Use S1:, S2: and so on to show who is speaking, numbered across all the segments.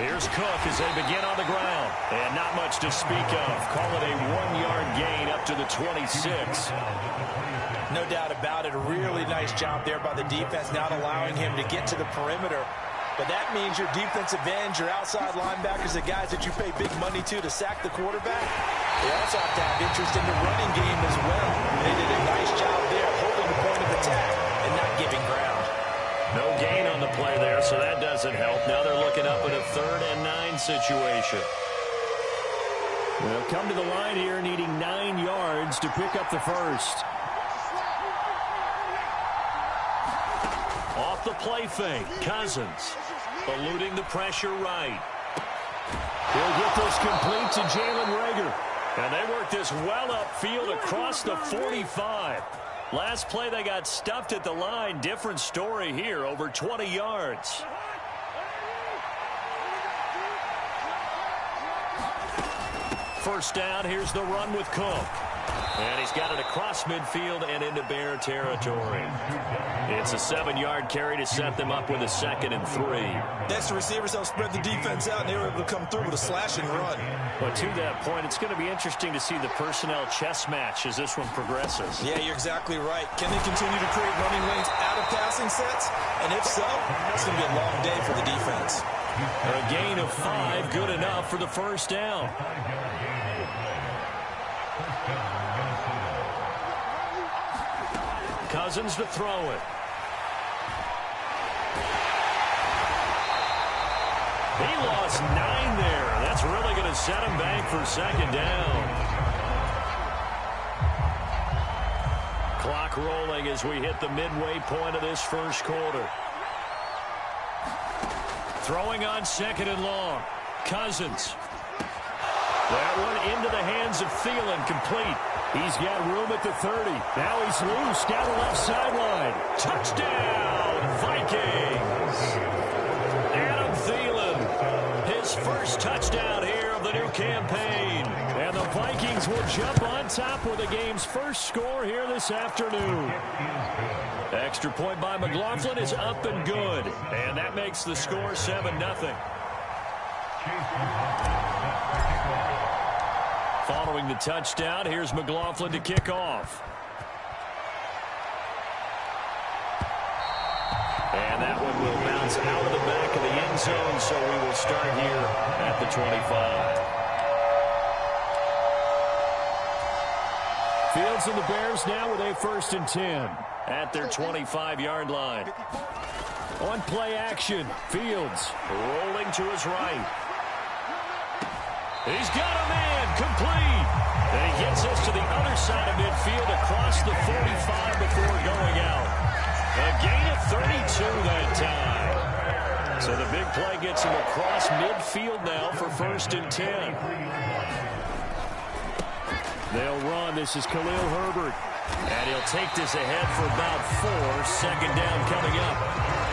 S1: Here's Cook as they begin on the ground. And not much to speak of. Call it a 1-yard gain up to the 26.
S2: No doubt about it. A really nice job there by the defense, not allowing him to get to the perimeter. But that means your defensive ends, your outside linebackers, the guys that you pay big money to sack the quarterback, they also have to have interest in the running game as well. They did a nice job there holding the point of attack and not giving ground.
S1: No gain on the play there, so that doesn't help. Now they're looking up at a 3rd and 9 situation. They'll come to the line here needing 9 yards to pick up the first. Off the play fake, Cousins eluding the pressure right. He'll get this complete to Jalen Reagor. And they work this well upfield across the 45. Last play they got stuffed at the line. Different story here, over 20 yards. First down, here's the run with Cook. And he's got it across midfield and into Bear territory. It's a 7-yard carry to set them up with a 2nd and 3.
S2: That's the receivers help spread the defense out, and they were able to come through with a slash and run.
S1: But to that point, it's going to be interesting to see the personnel chess match as this one progresses.
S2: Yeah, you're exactly right. Can they continue to create running lanes out of passing sets? And if so, it's going to be a long day for the defense.
S1: A gain of 5, good enough for the first down. Cousins to throw it. He lost 9 there. That's really going to set him back for 2nd down. Clock rolling as we hit the midway point of this first quarter. Throwing on 2nd and long. Cousins. That one into the hands of Thielen, complete. He's got room at the 30. Now he's loose down the left sideline. Touchdown, Vikings. Adam Thielen, his first touchdown here of the new campaign. And the Vikings will jump on top with the game's first score here this afternoon. Extra point by McLaughlin is up and good. And that makes the score 7-0. Following the touchdown, here's McLaughlin to kick off. And that one will bounce out of the back of the end zone, so we will start here at the 25. Fields and the Bears now with a 1st and 10 at their 25-yard line. On play action, Fields rolling to his right. He's got a man, complete. And he gets us to the other side of midfield across the 45 before going out. A gain of 32 that time. So the big play gets him across midfield now for 1st and 10. They'll run. This is Khalil Herbert. And he'll take this ahead for about 4. 2nd down coming up.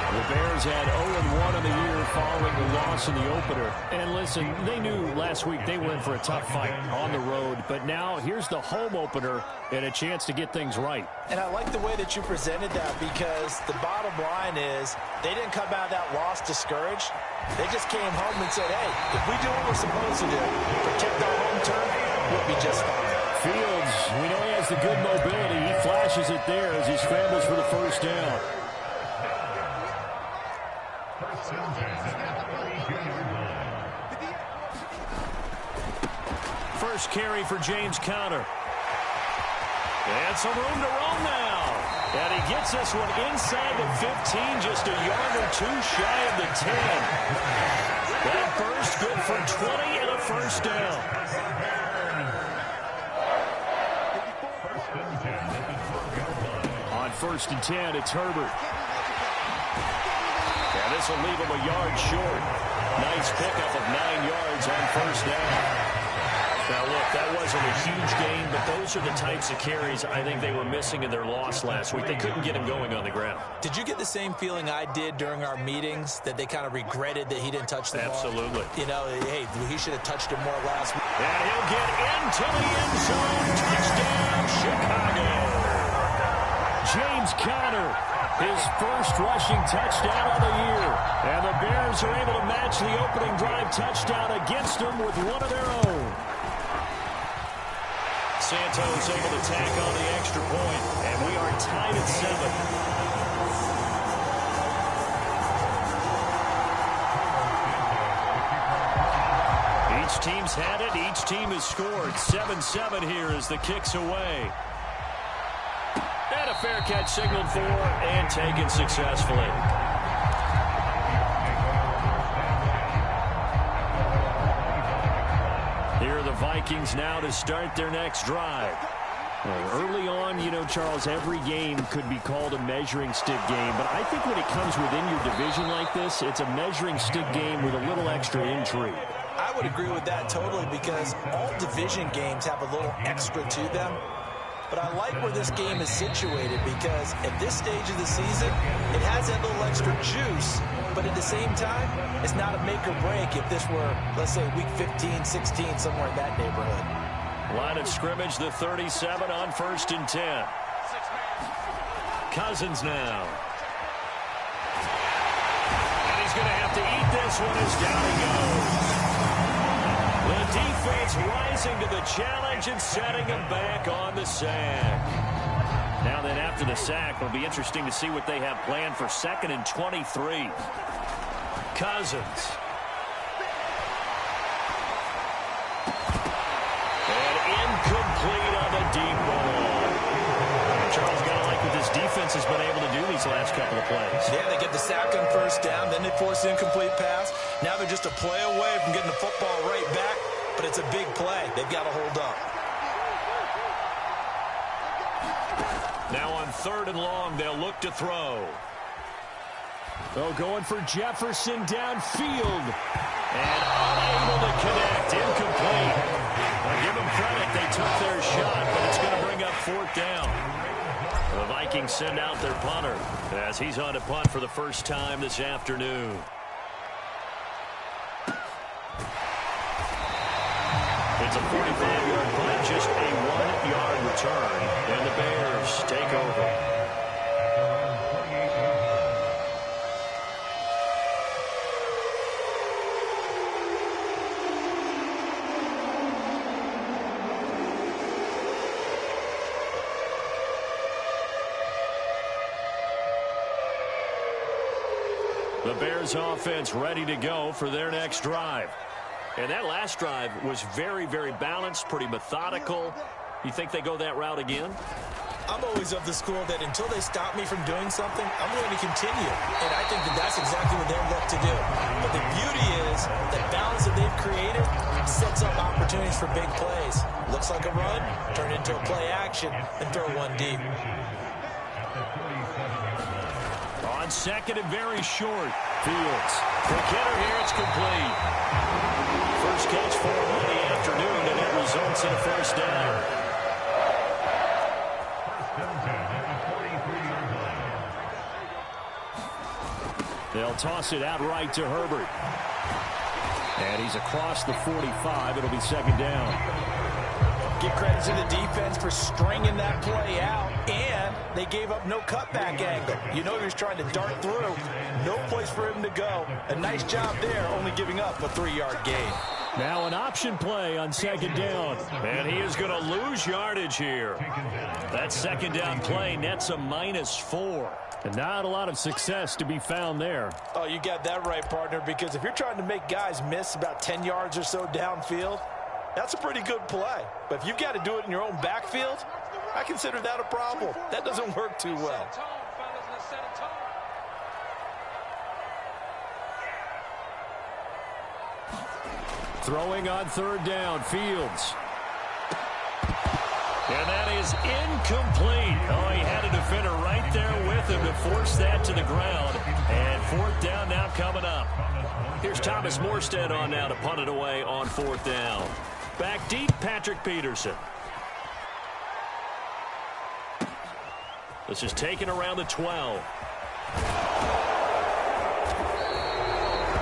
S1: The Bears had 0-1 in the year following the loss in the opener. And listen, they knew last week they were in for a tough fight on the road. But now here's the home opener and a chance to get things right.
S2: And I like the way that you presented that, because the bottom line is they didn't come out of that loss discouraged. They just came home and said, hey, if we do what we're supposed to do, protect our home turf, we'll be just fine.
S1: Fields, we know he has the good mobility. He flashes it there as he scrambles for the first down. First carry for James Conner. And some room to roam now. And he gets this one inside the 15, just a yard or 2 shy of the 10. That burst good for 20 and a first down. On 1st and 10, it's Herbert. And this will leave him a yard short. Nice pickup of 9 yards on 1st down. Now, look, that wasn't a huge gain, but those are the types of carries I think they were missing in their loss last week. They couldn't get him going on the ground.
S2: Did you get the same feeling I did during our meetings, that they kind of regretted that he didn't touch the ball?
S1: Absolutely.
S2: You know, hey, he should have touched it more last week.
S1: And he'll get into the end zone. Touchdown, Chicago. James Conner His first rushing touchdown of the year. And the Bears are able to match the opening drive touchdown against them with one of their own. Santos able to tack on the extra point, and we are tied at 7. Each team's had it. Each team has scored. 7-7 here as the kick's away. And a fair catch signaled for and taken successfully. Here are the Vikings now to start their next drive. Well, early on, you know, Charles, every game could be called a measuring stick game. But I think when it comes within your division like this, it's a measuring stick game with a little extra intrigue.
S2: I would agree with that totally because all division games have a little extra to them. But I like where this game is situated because at this stage of the season, it has that little extra juice. But at the same time, it's not a make or break if this were, let's say, week 15, 16, somewhere in that neighborhood.
S1: Line of scrimmage, the 37 on 1st and 10. Cousins now. And he's going to have to eat this one as down he goes. The defense rising to the challenge and setting him back on the sack. Now then, after the sack, it'll be interesting to see what they have planned for 2nd and 23. Cousins. And incomplete on the deep ball. Charles, got to like what this defense has been able to do these last couple of plays.
S2: Yeah, they get the sack on 1st down, then they force the incomplete pass. Now they're just a play away from getting the football right back, but it's a big play. They've got to hold up.
S1: Now on 3rd and long, they'll look to throw. Oh, going for Jefferson downfield. And unable to connect. Incomplete. Well, give them credit. They took their shot, but it's going to bring up 4th down. The Vikings send out their punter as he's on to punt for the first time this afternoon. It's a 45-yard punt, just a 1-yard return, and the Bears take over. The Bears offense ready to go for their next drive. And that last drive was very, very balanced, pretty methodical. You think they go that route again?
S2: I'm always of the school that until they stop me from doing something, I'm going to continue. And I think that that's exactly what they're left to do. But the beauty is that balance that they've created sets up opportunities for big plays. Looks like a run, turn into a play action, and throw one deep.
S1: On 2nd and very short, Fields. The kicker here, it's complete. First catch for him on the afternoon, and it results in a 1st down. They'll toss it out right to Herbert. And he's across the 45. It'll be 2nd down.
S2: Give credit to the defense for stringing that play out, and they gave up no cutback angle. You know he was trying to dart through. No place for him to go. A nice job there, only giving up a 3-yard gain.
S1: Now an option play on 2nd down. And he is going to lose yardage here. That 2nd down play nets a -4. And not a lot of success to be found there.
S2: Oh, you got that right, partner, because if you're trying to make guys miss about 10 yards or so downfield, that's a pretty good play. But if you've got to do it in your own backfield, I consider that a problem. That doesn't work too well.
S1: Throwing on 3rd down, Fields. And that is incomplete. Oh, he had a defender right there with him to force that to the ground. And 4th down now coming up. Here's Thomas Morstead on now to punt it away on 4th down. Back deep, Patrick Peterson. This is taken around the 12.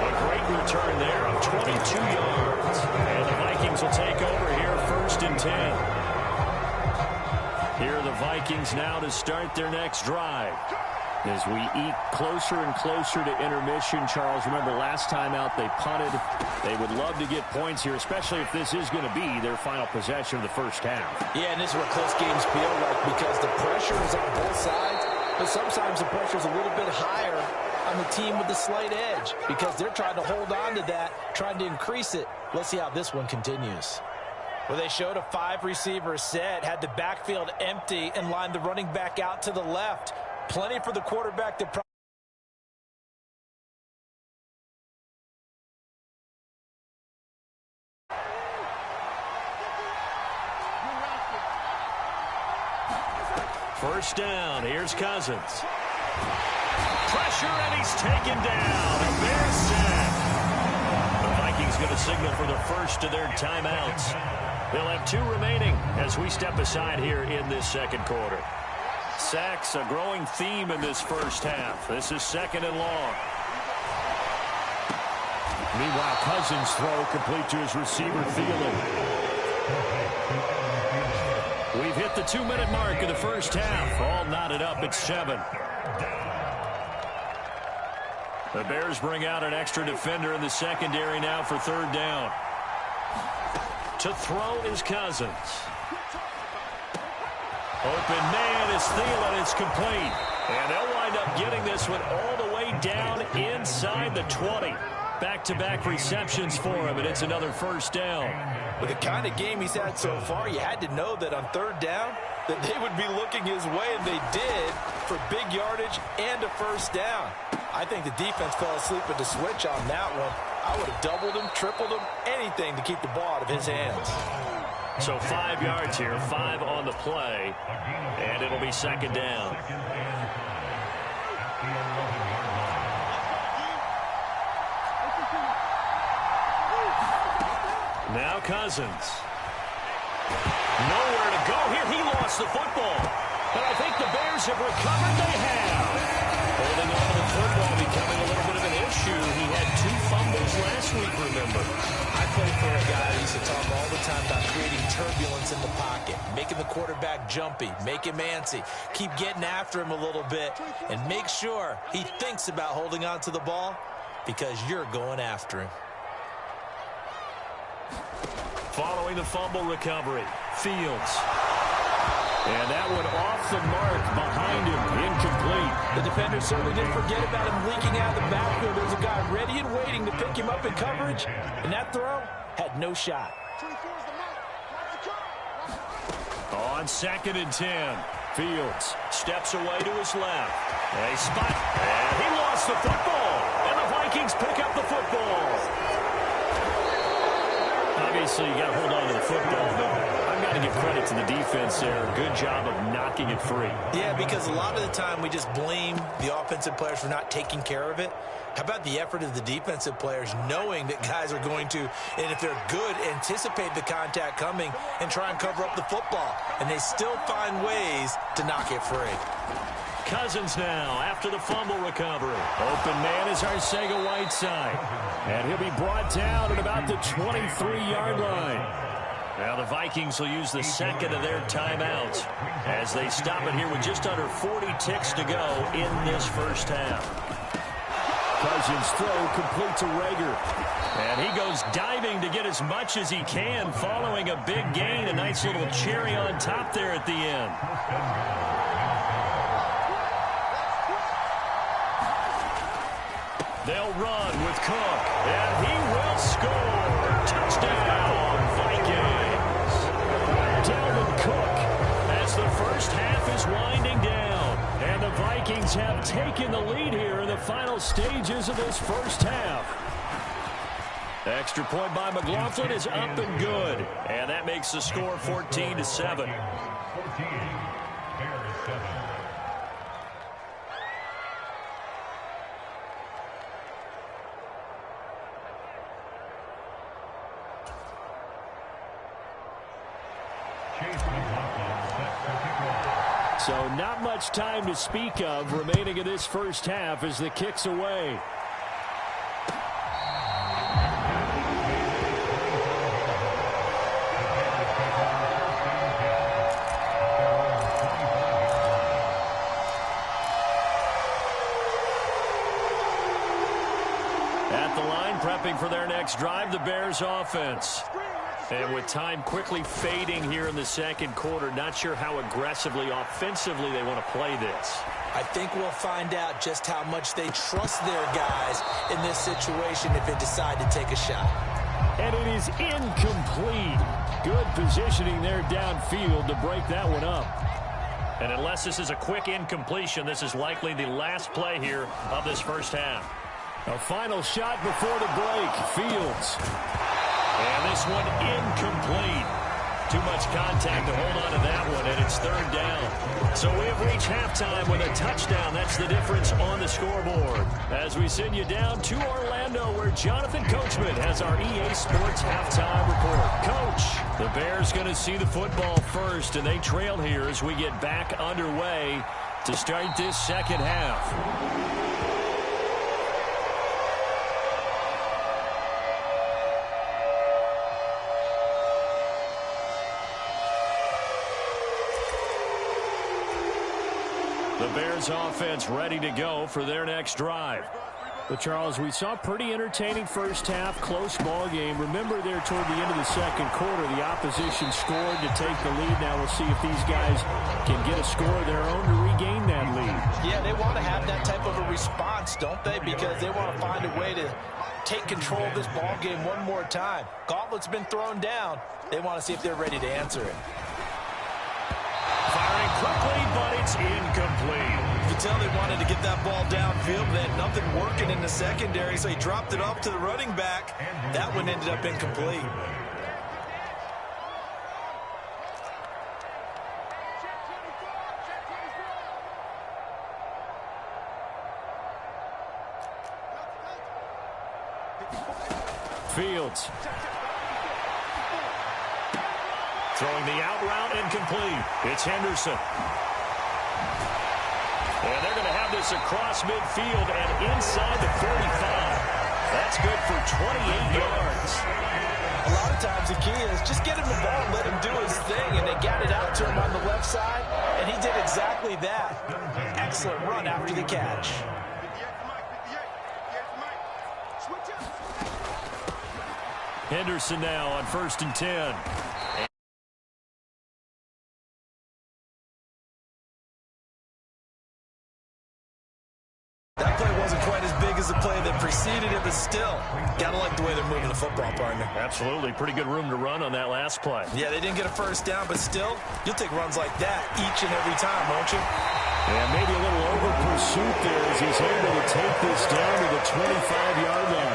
S1: A great return there of 22 yards. And the Vikings will take over here 1st and 10. Here are the Vikings now to start their next drive. As we eat closer and closer to intermission, Charles, remember last time out they punted. They would love to get points here, especially if this is going to be their final possession of the first half.
S2: Yeah, and this is what close games feel like because the pressure is on both sides, but sometimes the pressure is a little bit higher on the team with the slight edge because they're trying to hold on to that, trying to increase it. Let's see how this one continues. Well, they showed a 5-receiver set, had the backfield empty, and lined the running back out to the left. Plenty for the quarterback to...
S1: First down, here's Cousins. Pressure, and he's taken down. A Bears sack. The Vikings going to signal for the first of their timeouts. They'll have 2 remaining as we step aside here in this second quarter. Sacks, a growing theme in this first half. This is 2nd and long. Meanwhile, Cousins' throw complete to his receiver, Thielen. We've hit the 2-minute mark of the first half. All knotted up at 7. The Bears bring out an extra defender in the secondary now for 3rd down. To throw is Cousins. Open man is Thielen. It's complete. And they'll wind up getting this one all the way down inside the 20. Back-to-back receptions for him, and it's another first down.
S2: With the kind of game he's had so far, you had to know that on 3rd down that they would be looking his way, and they did, for big yardage and a first down. I think the defense fell asleep at the switch on that one. I would have doubled him, tripled him, anything to keep the ball out of his hands.
S1: So 5 yards here, 5 on the play, and it'll be 2nd down. Now Cousins. Nowhere to go here. He lost the football. But I think the Bears have recovered. They have. Holding on to the football becoming a little bit of an issue. He had 2 fumbles last week, remember.
S2: I played for a guy who used to talk all the time about creating turbulence in the pocket, making the quarterback jumpy, make him antsy, keep getting after him a little bit, and make sure he thinks about holding on to the ball because you're going after him.
S1: Following the fumble recovery, Fields. And that one off the mark behind him, incomplete.
S2: The defender certainly didn't forget about him leaking out of the backfield. There's a guy ready and waiting to pick him up in coverage, and that throw had no shot.
S1: On 2nd and 10, Fields steps away to his left. A spot, and he lost the football, and the Vikings pick up the football. Obviously, you got to hold on to the football, but I've got to give credit to the defense there. Good job of knocking it free.
S2: Yeah, because a lot of the time we just blame the offensive players for not taking care of it. How about the effort of the defensive players knowing that guys are going to, and if they're good, anticipate the contact coming and try and cover up the football. And they still find ways to knock it free.
S1: Cousins now after the fumble recovery. Open man is Arcega-Whiteside. And he'll be brought down at about the 23-yard line. Now the Vikings will use the 2nd of their timeouts as they stop it here with just under 40 ticks to go in this first half. Cousins' throw complete to Reagor. And he goes diving to get as much as he can following a big gain. A nice little cherry on top there at the end. They'll run with Cook, and he will score. Touchdown, Vikings. Dalvin Cook as the first half is winding down. And the Vikings have taken the lead here in the final stages of this first half. Extra point by McLaughlin is up and good. And that makes the score 14-7. So not much time to speak of remaining in this first half as the kick's away. At the line, prepping for their next drive, the Bears offense. And with time quickly fading here in the second quarter, not sure how aggressively, offensively they want to play this.
S2: I think we'll find out just how much they trust their guys in this situation if they decide to take a shot.
S1: And it is incomplete. Good positioning there downfield to break that one up. And unless this is a quick incompletion, this is likely the last play here of this first half. A final shot before the break. Fields. And this one incomplete. Too much contact to hold on to that one, and it's third down. So we have reached halftime with a touchdown. That's the difference on the scoreboard. As we send you down to Orlando, where Jonathan Coachman has our EA Sports halftime report. Coach, the Bears going to see the football first, and they trail here as we get back underway to start this second half. The Bears offense ready to go for their next drive. But, Charles, we saw pretty entertaining first half, close ball game. Remember there toward the end of the second quarter, the opposition scored to take the lead. Now we'll see if these guys can get a score of their own to regain that lead.
S2: Yeah, they want to have that type of a response, don't they? Because they want to find a way to take control of this ball game one more time. Gauntlet's been thrown down. They want to see if they're ready to answer it.
S1: Firing quickly, but it's incomplete.
S2: You can tell they wanted to get that ball downfield. They had nothing working in the secondary, so he dropped it off to the running back. That one ended up incomplete.
S1: Fields. Throwing the out route incomplete. It's Henderson. And they're going to have this across midfield and inside the 45. That's good for 28 yards.
S2: A lot of times the key is just get him the ball and let him do his thing. And they got it out to him on the left side, and he did exactly that. Excellent run after the catch.
S1: Henderson now on 1st and 10.
S2: That play wasn't quite as big as the play that preceded it, but still, gotta like the way they're moving the football, partner.
S1: Absolutely. Pretty good room to run on that last play.
S2: Yeah, they didn't get a first down, but still, you'll take runs like that each and every time, won't you?
S1: And maybe a little over pursuit there as he's able to take this down to the 25-yard line.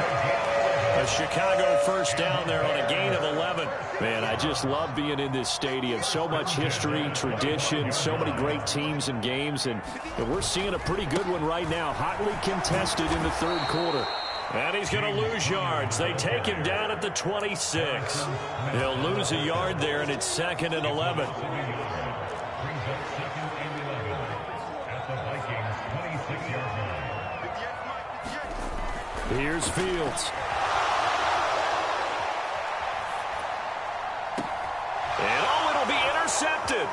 S1: A Chicago first down there on a gain of 11. Man, I just love being in this stadium. So much history, tradition, so many great teams and games, and we're seeing a pretty good one right now, hotly contested in the third quarter. And he's going to lose yards. They take him down at the 26. He'll lose a yard there, and it's 2nd and 11. Here's Fields. And oh, it'll be intercepted.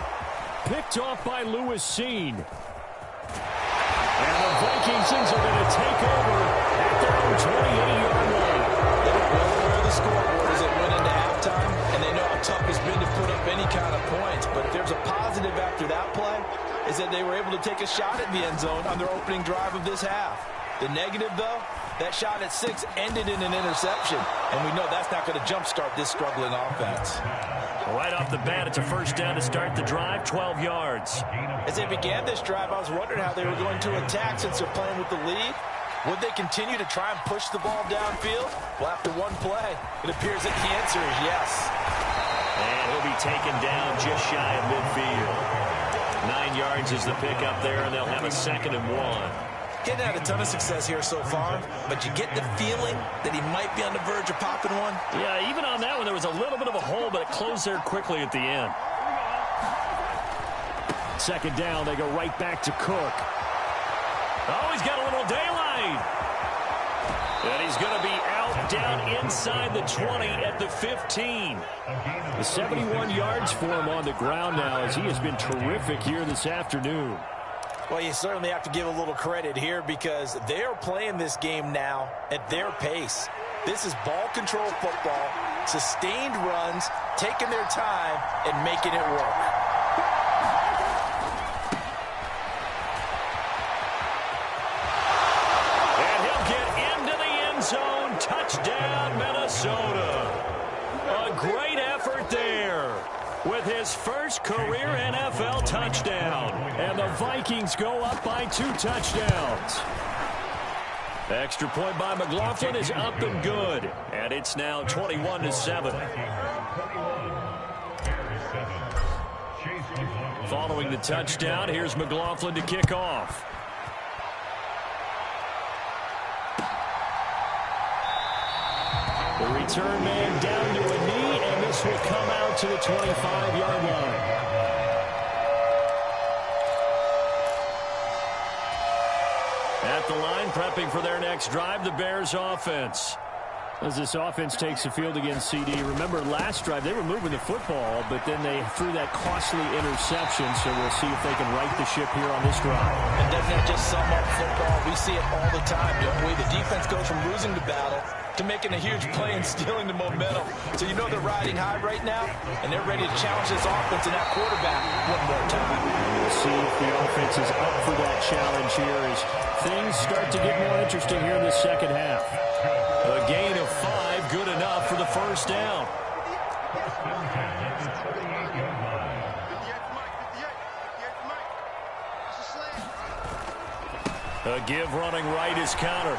S1: Picked off by Lewis Cine. And the Vikingsons are going to take over at their own 28-yard line.
S2: They're well aware of the scoreboard as they went into halftime, and they know how tough it's been to put up any kind of points. But if there's a positive after that play, is that they were able to take a shot at the end zone on their opening drive of this half. The negative, though, that shot at 6 ended in an interception, and we know that's not going to jumpstart this struggling offense.
S1: Right off the bat, it's a first down to start the drive, 12 yards.
S2: As they began this drive, I was wondering how they were going to attack since they're playing with the lead. Would they continue to try and push the ball downfield? Well, after one play, it appears that the answer is yes.
S1: And he'll be taken down just shy of midfield. 9 yards is the pickup there, and they'll have a 2nd and 1.
S2: Getting had a ton of success here so far, but you get the feeling that he might be on the verge of popping one.
S1: Yeah, even on that one, there was a little bit of a hole, but it closed there quickly at the end. 2nd down, they go right back to Cook. Oh, he's got a little daylight. And he's going to be out down inside the 20 at the 15. The 71 yards for him on the ground now as he has been terrific here this afternoon.
S2: Well, you certainly have to give a little credit here because they are playing this game now at their pace. This is ball control football, sustained runs, taking their time, and making it work.
S1: And he'll get into the end zone. Touchdown, Minnesota. A great effort there with his first career NFL touchdown. And the Vikings go up by 2 touchdowns. Extra point by McLaughlin is up and good. And it's now 21-7. Following the touchdown, here's McLaughlin to kick off. The return man down to a knee, and this will come out to the 25-yard line. At the line, prepping for their next drive, the Bears offense. As this offense takes the field against CD, remember last drive they were moving the football, but then they threw that costly interception, so we'll see if they can right the ship here on this drive.
S2: And doesn't that just sum up football? We see it all the time, don't we? The defense goes from losing the battle to making a huge play and stealing the momentum. So you know they're riding high right now, and they're ready to challenge this offense and that quarterback one more time.
S1: And we'll see if the offense is up for that challenge here as things start to get more interesting here in the second half. A gain of 5, good enough for the first down. A give running right is counter.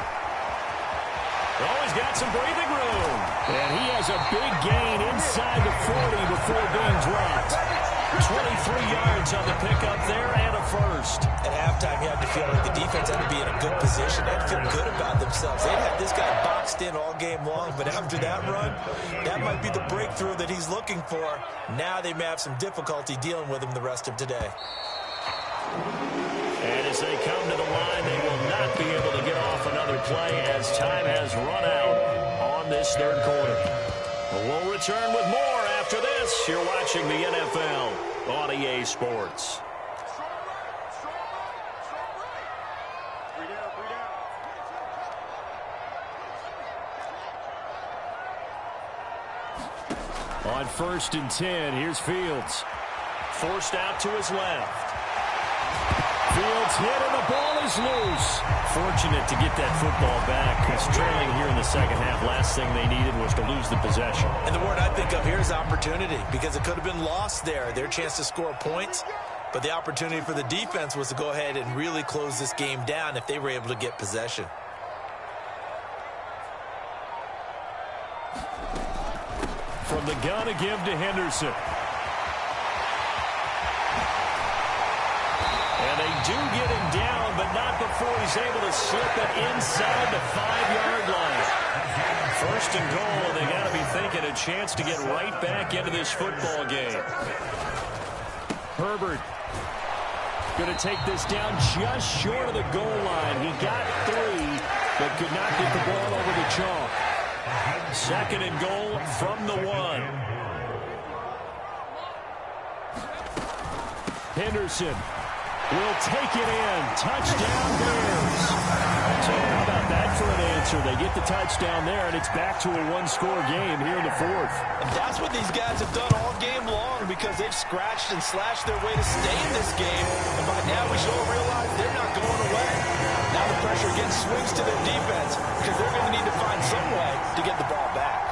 S1: Oh, he's got some breathing room. And he has a big gain inside the 40 before being dropped. 23 yards on the pickup there and a first.
S2: At halftime, you had to feel like the defense had to be in a good position. They had to feel good about themselves. They'd had this guy boxed in all game long, but after that run, that might be the breakthrough that he's looking for. Now they may have some difficulty dealing with him the rest of today.
S1: And as they come to the line, they will not be able to get off another play as time has run out on this third quarter. We'll return with more after this. You're watching the NFL on EA Sports. On 1st and 10, here's Fields. Forced out to his left. Fields hit and the ball is loose. Fortunate to get that football back because trailing here in the second half, last thing they needed was to lose the possession.
S2: And the word I think of here is opportunity because it could have been lost there. Their chance to score points, but the opportunity for the defense was to go ahead and really close this game down if they were able to get possession.
S1: From the gun, a give to Henderson. And they do get him down, but not before he's able to slip it inside the 5-yard line. 1st and goal, they got to be thinking a chance to get right back into this football game. Herbert going to take this down just short of the goal line. He got 3, but could not get the ball over the chalk. 2nd and goal from the 1. Henderson will take it in. Touchdown Bears. So how about that for an answer? They get the touchdown there, and it's back to a 1-score game here in the 4th.
S2: And that's what these guys have done all game long because they've scratched and slashed their way to stay in this game. And by now we should all realize they're not going away. Now the pressure again swings to their defense because they're going to need to find some way to get the ball back.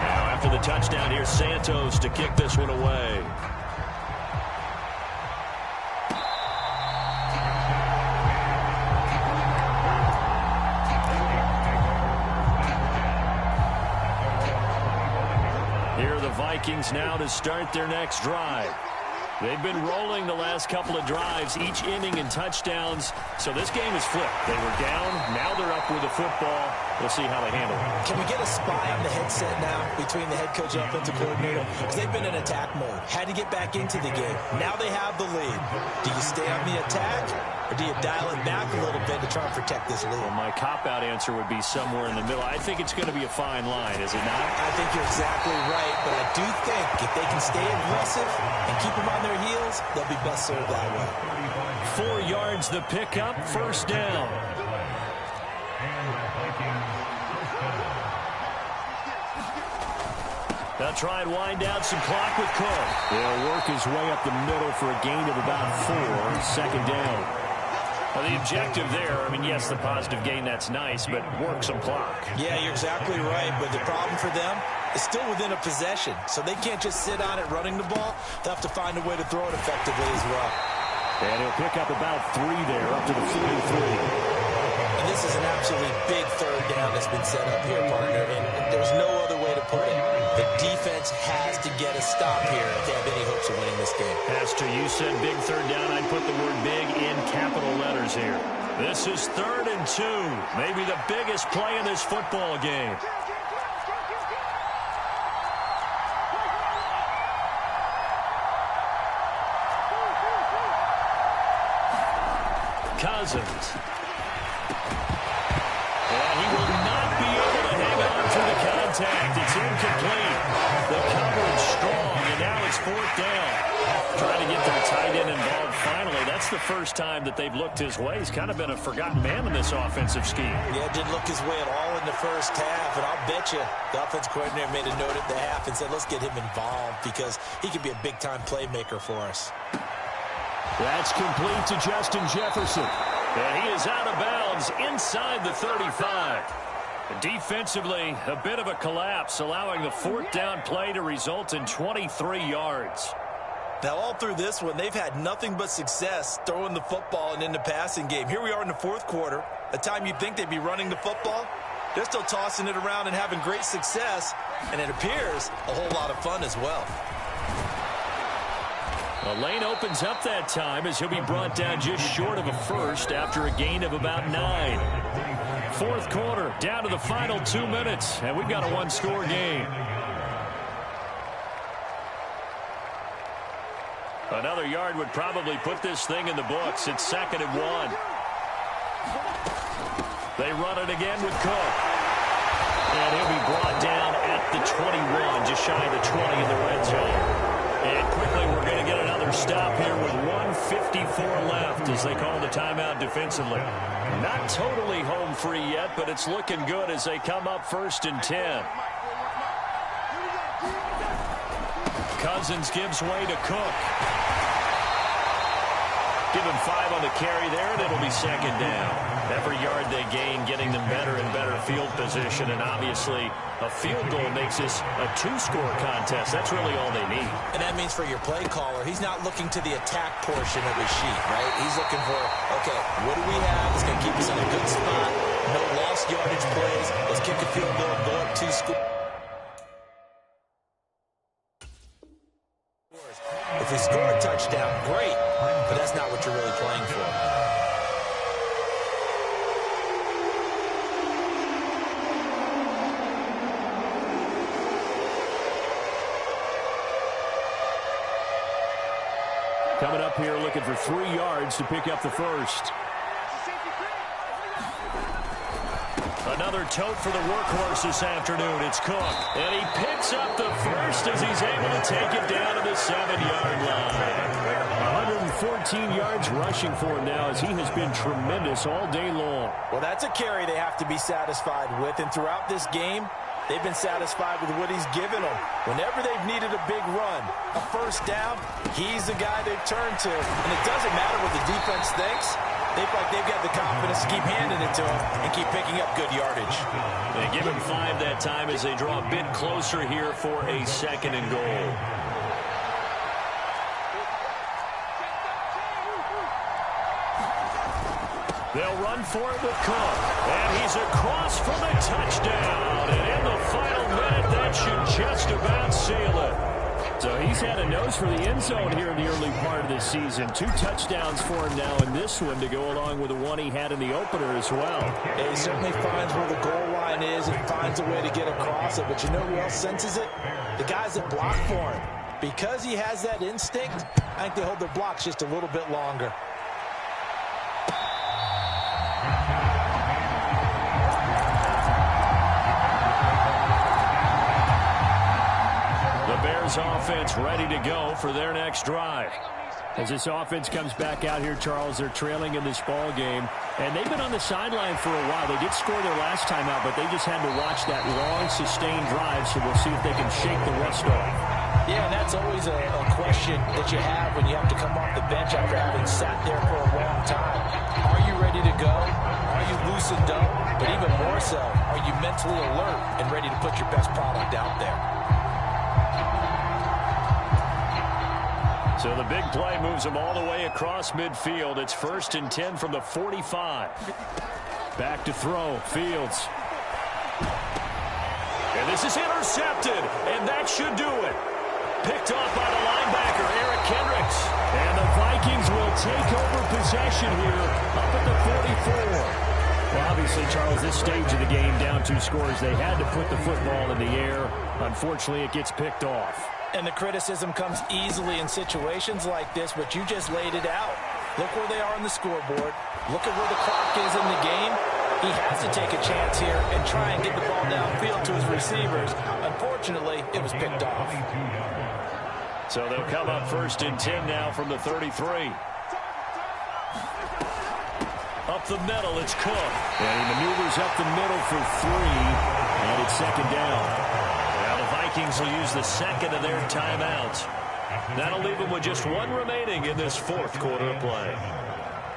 S1: Now after the touchdown, here's Santos to kick this one away. Vikings now to start their next drive. They've been rolling the last couple of drives, each ending in touchdowns. So this game is flipped. They were down. Now they're up with the football. We'll see how they handle it.
S2: Can we get a spy on the headset now between the head coach and offensive coordinator? Because they've been in attack mode. Had to get back into the game. Now they have the lead. Do you stay on the attack Or do you dial it back a little bit to try and protect this lead?
S1: Well, my cop-out answer would be somewhere in the middle. I think it's going to be a fine line, is it not?
S2: I think you're exactly right, but I do think if they can stay aggressive and keep them on their heels, they'll be best served that way.
S1: 4 yards the pickup, first down. They'll try and wind down some clock with Cook. He'll work his way up the middle for a gain of about 4, second down. Well, the objective there, I mean, yes, the positive gain, that's nice, but work some clock.
S2: Yeah, you're exactly right, but the problem for them is still within a possession, so they can't just sit on it running the ball. They'll have to find a way to throw it effectively as well.
S1: And he'll pick up about 3 there, up to the 43.
S2: And this is an absolutely big third down that's been set up here, partner, and there's no other way to put it. The defense has to get a stop here if they have any hopes of winning this game.
S1: Pastor, you said big third down. I'd put the word big in capital letters here. This is 3rd and 2. Maybe the biggest play in this football game. Cousins. And he will not be able to hang on to the contact. It's incomplete. The coverage strong, and now it's 4th down. Trying to get their tight end involved finally. That's the first time that they've looked his way. He's kind of been a forgotten man in this offensive scheme.
S2: Yeah, didn't look his way at all in the first half, and I'll bet you the offense coordinator made a note at the half and said, let's get him involved because he could be a big-time playmaker for us.
S1: That's complete to Justin Jefferson. And he is out of bounds inside the 35. Defensively, a bit of a collapse, allowing the 4th down play to result in 23 yards.
S2: Now, all through this one, they've had nothing but success throwing the football and in the passing game. Here we are in the 4th quarter, a time you'd think they'd be running the football. They're still tossing it around and having great success, and it appears a whole lot of fun as well.
S1: The lane opens up that time as he'll be brought down just short of a first after a gain of about 9. 4th quarter, down to the final 2 minutes, and we've got a 1-score game. Another yard would probably put this thing in the books. It's 2nd and 1. They run it again with Cook. And he'll be brought down at the 21, just shy of the 20 in the red zone. And quickly, we're going to get another stop here with 1:54 left as they call the timeout defensively. Not totally home free yet, but it's looking good as they come up 1st and 10. Cousins gives way to Cook. Give him 5 on the carry there, and it'll be 2nd down. Every yard they gain, getting them better and better field position, and obviously a field goal makes this a 2-score contest. That's really all they need.
S2: And that means for your play caller, he's not looking to the attack portion of his sheet, right? He's looking for, okay, what do we have that's going to keep us in a good spot? No lost yardage plays. Let's kick a field goal and go up 2 scores. If we score a touchdown, great, but that's not what you're really playing for.
S1: Coming up here looking for 3 yards to pick up the first. Another tote for the workhorse this afternoon. It's Cook. And he picks up the first as he's able to take it down to the 7-yard line. 114 yards rushing for him now as he has been tremendous all day long.
S2: Well, that's a carry they have to be satisfied with. And throughout this game, they've been satisfied with what he's given them. Whenever they've needed a big run, a first down, he's the guy they've turned to. And it doesn't matter what the defense thinks. They feel like they've got the confidence to keep handing it to him and keep picking up good yardage.
S1: They give him 5 that time as they draw a bit closer here for a 2nd and goal. They'll run for it with Cook. And he's across for the touchdown. And in the final minute, that should just about seal it. So he's had a nose for the end zone here in the early part of this season. 2 touchdowns for him now in this one to go along with the one he had in the opener as well.
S2: Yeah, he certainly finds where the goal line is and finds a way to get across it. But you know who else senses it? The guys that block for him. Because he has that instinct, I think they hold their blocks just a little bit longer.
S1: defense ready to go for their next drive. As this offense comes back out here, Charles, they're trailing in this ball game, and they've been on the sideline for a while. They did score their last time out, but they just had to watch that long, sustained drive, so we'll see if they can shake the rust off.
S2: Yeah, and that's always a question that you have when you have to come off the bench after having sat there for a long time. Are you ready to go? Are you loosened up? But even more so, are you mentally alert and ready to put your best product out there?
S1: So the big play moves them all the way across midfield. It's 1st and 10 from the 45. Back to throw. Fields. And this is intercepted, and that should do it. Picked off by the linebacker, Eric Kendricks. And the Vikings will take over possession here up at the 44. Well, obviously, Charles, this stage of the game, down 2 scores, they had to put the football in the air. Unfortunately, it gets picked off.
S2: And the criticism comes easily in situations like this, but you just laid it out. Look where they are on the scoreboard. Look at where the clock is in the game. He has to take a chance here and try and get the ball downfield to his receivers. Unfortunately, it was picked off.
S1: So they'll come up 1st and 10 now from the 33. Up the middle, it's Cook. And he maneuvers up the middle for 3. And it's 2nd down. Now the Vikings will use the 2nd of their timeouts. That'll leave them with just 1 remaining in this 4th quarter of play.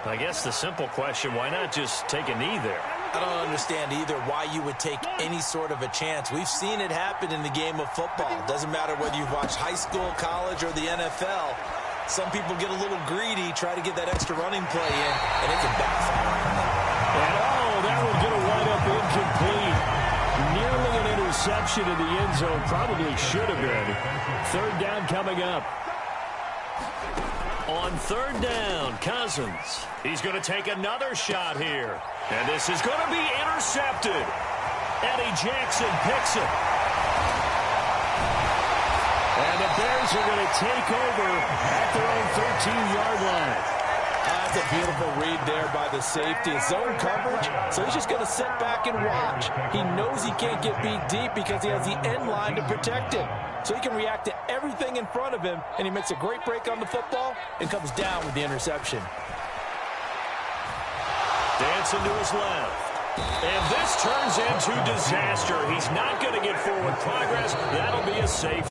S1: I guess the simple question, why not just take a knee there?
S2: I don't understand either why you would take any sort of a chance. We've seen it happen in the game of football. It doesn't matter whether you've watched high school, college, or the NFL. Some people get a little greedy, try to get that extra running play in, and it can backfire on them.
S1: And that will get a wind-up incomplete. Nearly an interception in the end zone. Probably should have been. 3rd down coming up. On 3rd down, Cousins. He's going to take another shot here. And this is going to be intercepted. Eddie Jackson picks it. And the Bears are going to take over at their own 13-yard line.
S2: That's a beautiful read there by the safety. Zone coverage, so he's just going to sit back and watch. He knows he can't get beat deep because he has the end line to protect him. So he can react to everything in front of him, and he makes a great break on the football and comes down with the interception.
S1: Dancing to his left. And this turns into disaster. He's not going to get forward progress. That'll be a safety.